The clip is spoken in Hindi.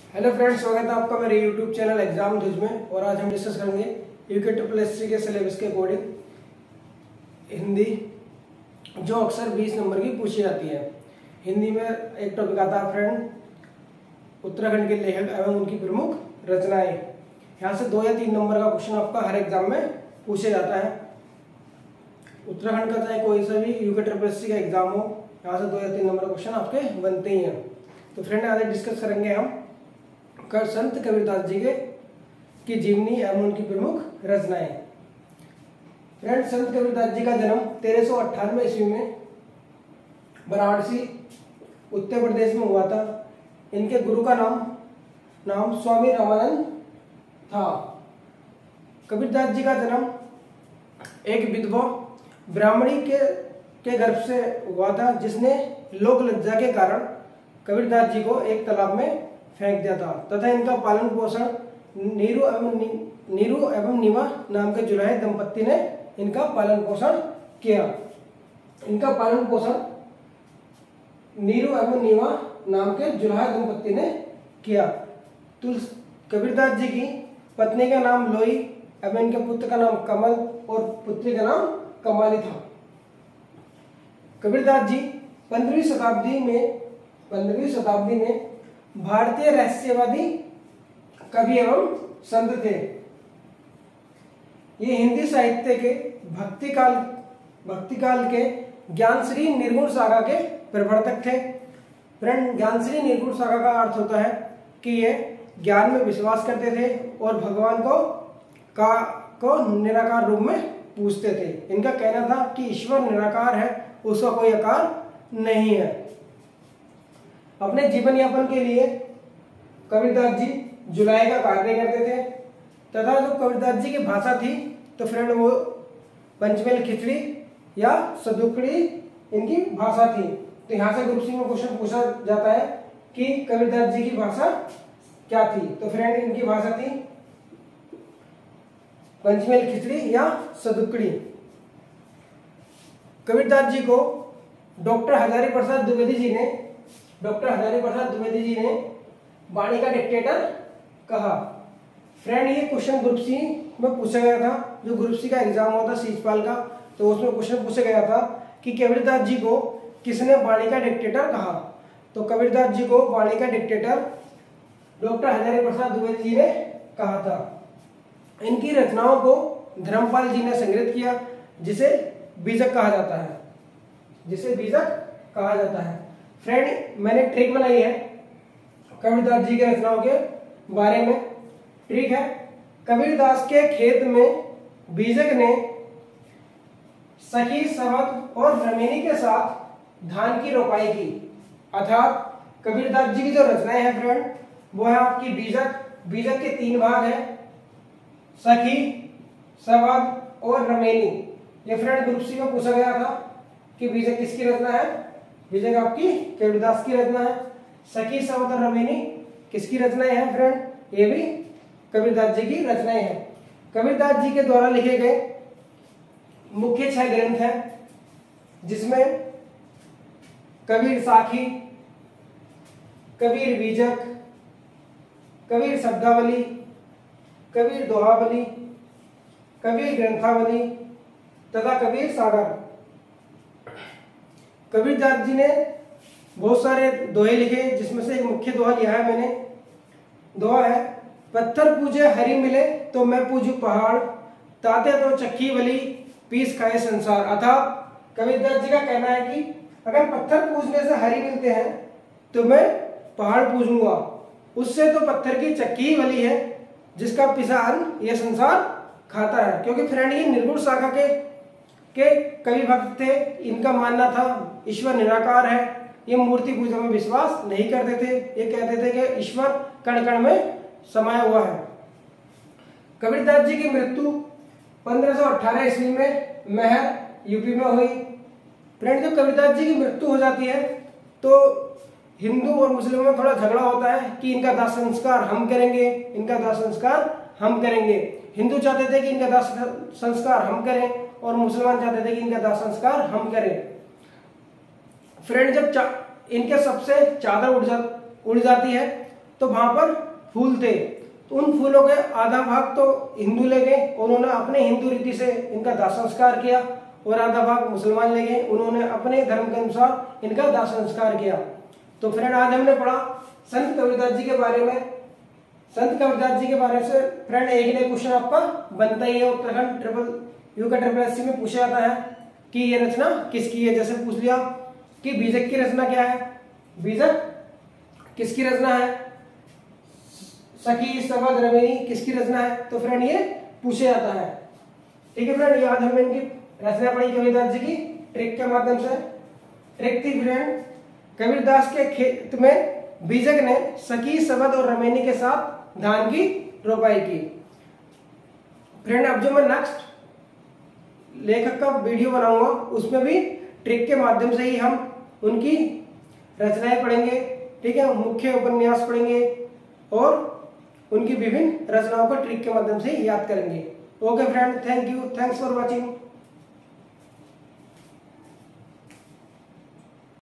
हेलो फ्रेंड्स, स्वागत है आपका मेरे यूट्यूब चैनल एग्जाम ध्वज में। और आज हम डिस्कस करेंगे यूके ट्रिपल एससी के सिलेबस के अकॉर्डिंग हिंदी, जो अक्सर 20 नंबर की पूछी जाती है। हिंदी में एक टॉपिक आता है फ्रेंड, उत्तराखंड के लेखक एवं उनकी प्रमुख रचनाएं। यहाँ से 2 या 3 नंबर का क्वेश्चन आपका हर एग्जाम में पूछा जाता है। उत्तराखंड का चाहे कोई सा भी यूके ट्रिपल एससी का एग्जाम हो, यहाँ से 2 या 3 नंबर का क्वेश्चन आपके बनते ही हैं। तो फ्रेंड आज डिस्कस करेंगे हम संत कबीरदास जी की जीवनी एवं उनकी प्रमुख रचनाएं। फ्रेंड, संत कबीरदास जी का जन्म 1398 ईस्वी में वाराणसी उत्तर प्रदेश में हुआ था। इनके गुरु का नाम स्वामी रामानंद था। कबीरदास जी का जन्म एक विधवा ब्राह्मणी के गर्भ से हुआ था, जिसने लोक लज्जा के कारण कबीरदास जी को एक तालाब में फेंक दिया था तथा इनका पालन पोषण नीरू एवं नीवा नाम के जुलाहे दंपत्ति ने इनका पालन पोषण किया। इनका पालन पोषण नीरू एवं नीवा नाम के जुलाहे दंपत्ति ने किया। कबीरदास जी की पत्नी का नाम लोई एवं इनके पुत्र का नाम कमल और पुत्री का नाम कमाली था। कबीरदास जी 15वीं शताब्दी में भारतीय रहस्यवादी कवि एवं संत थे। ये हिंदी साहित्य के भक्ति काल के ज्ञानश्री निर्गुण सागा के प्रवर्तक थे। फ्रेंड, ज्ञानश्री निर्गुण सागा का अर्थ होता है कि ये ज्ञान में विश्वास करते थे और भगवान को निराकार रूप में पूजते थे। इनका कहना था कि ईश्वर निराकार है, उसका कोई आकार नहीं है। अपने जीवन यापन के लिए कबीरदास जी जुलाई का कार्य करते थे तथा जो कबीरदास जी की भाषा थी तो फ्रेंड वो पंचमेल खिचड़ी या सदुकड़ी इनकी भाषा थी। तो यहाँ से ग्रुप सी में क्वेश्चन पूछा जाता है कि कबीरदास जी की भाषा क्या थी। तो फ्रेंड इनकी भाषा थी पंचमेल खिचड़ी या सदुकड़ी। कबीरदास जी को डॉक्टर हजारी प्रसाद द्विवेदी जी ने वाणी का डिक्टेटर कहा। फ्रेंड, ये क्वेश्चन ग्रुप सी में पूछा गया था, जो ग्रुप सी का एग्जाम होता सीजपाल का, तो उसमें क्वेश्चन पूछा गया था कि कबीरदास जी को किसने वाणी का डिक्टेटर कहा। तो कबीरदास जी को वाणी का डिक्टेटर डॉक्टर हजारी प्रसाद द्विवेदी जी ने कहा था। इनकी रचनाओं को धर्मपाल जी ने संग्रहित किया, जिसे बीजक कहा जाता है। फ्रेंड, मैंने ट्रिक बनाई है कबीरदास जी के रचनाओं के बारे में। ट्रिक है, कबीरदास के खेत में बीजक ने सखी सवद और रमेनी के साथ धान की रोपाई की। अर्थात कबीरदास जी की जो रचनाएं हैं फ्रेंड, वो है आपकी बीजक के 3 भाग हैं, सखी, सवद और रमेनी। ये फ्रेंड ग्रुप सी में पूछा गया था कि बीजक किसकी रचना है। बीजक आपकी कबीरदास की रचना है। सखी, सवद और रमेनी किसकी रचनाएं हैं फ्रेंड, ये भी कबीरदास जी की रचनाएं हैं। कबीरदास जी के द्वारा लिखे गए मुख्य 6 ग्रंथ हैं, जिसमें कबीर साखी, कबीर बीजक, कबीर शब्दावली, कबीर दोहावली, कबीर ग्रंथावली तथा कबीर सागर। कबीरदास जी ने बहुत सारे दोहे लिखे, जिसमें से एक मुख्य दोहा लिया है मैंने। दोहा है, पत्थर पूजे हरि मिले तो मैं पूजू पहाड़, ताते तो चक्की वली पीस खाए संसार। अर्थात कबीरदास जी का कहना है कि अगर पत्थर पूजने से हरि मिलते हैं तो मैं पहाड़ पूजूंगा, उससे तो पत्थर की चक्की ही वली है, जिसका पिसा अन्न यह संसार खाता है। क्योंकि फ्रेंड ये निर्गुण शाखा के कवि भक्त थे। इनका मानना था ईश्वर निराकार है। ये मूर्ति पूजा में विश्वास नहीं करते थे। ये कहते थे कि ईश्वर कण कण में समाया हुआ है। कबीरदास जी की मृत्यु 1518 ईस्वी में महर यूपी में हुई। फ्रेंड, जब कबीरदास जी की मृत्यु हो जाती है तो हिंदू और मुस्लिमों में थोड़ा झगड़ा होता है कि इनका दाह संस्कार हम करेंगे। हिंदू चाहते थे कि इनका दाह संस्कार हम करें और मुसलमान चाहते थे कि इनका दाह संस्कार हम करें। फ्रेंड, जब इनके सबसे चादर उड़ जाती है तो वहां पर फूल थे, तो उन फूलों के आधा भाग तो हिंदू ले गए, उन्होंने अपने हिंदू रीति से इनका दाह संस्कार किया, और आधा भाग मुसलमान ले गए, उन्होंने अपने धर्म के अनुसार इनका दाह संस्कार किया। तो फ्रेंड आज हमने पढ़ा संत कबीरदास जी के बारे में। संत कबीरदास जी के बारे से फ्रेंड एक ने क्वेश्चन आपका बनता ही है, उत्तराखंड ट्रिपल एससी में पूछा जाता है कि ये रचना किसकी है। जैसे पूछ लिया कि बीजक की रचना क्या है, बीजक किसकी रचना है, सखी सबद रमेनी किसकी रचना है, तो फ्रेंड ये पूछा जाता है। ठीक है फ्रेंड, आज हमने इनकी रचना पढ़ी कबीरदास जी की ट्रिक के माध्यम से। ट्रिक थी फ्रेंड, कबीरदास के खेत में बीजक ने सखी सबद और रमेनी के साथ धान की रोपाई की। फ्रेंड अब जो मैं नेक्स्ट लेखक का वीडियो बनाऊंगा उसमें भी ट्रिक के माध्यम से ही हम उनकी रचनाएं पढ़ेंगे। ठीक है, मुख्य उपन्यास पढ़ेंगे और उनकी विभिन्न रचनाओं को ट्रिक के माध्यम से याद करेंगे। Okay friend, thank you, thanks for watching.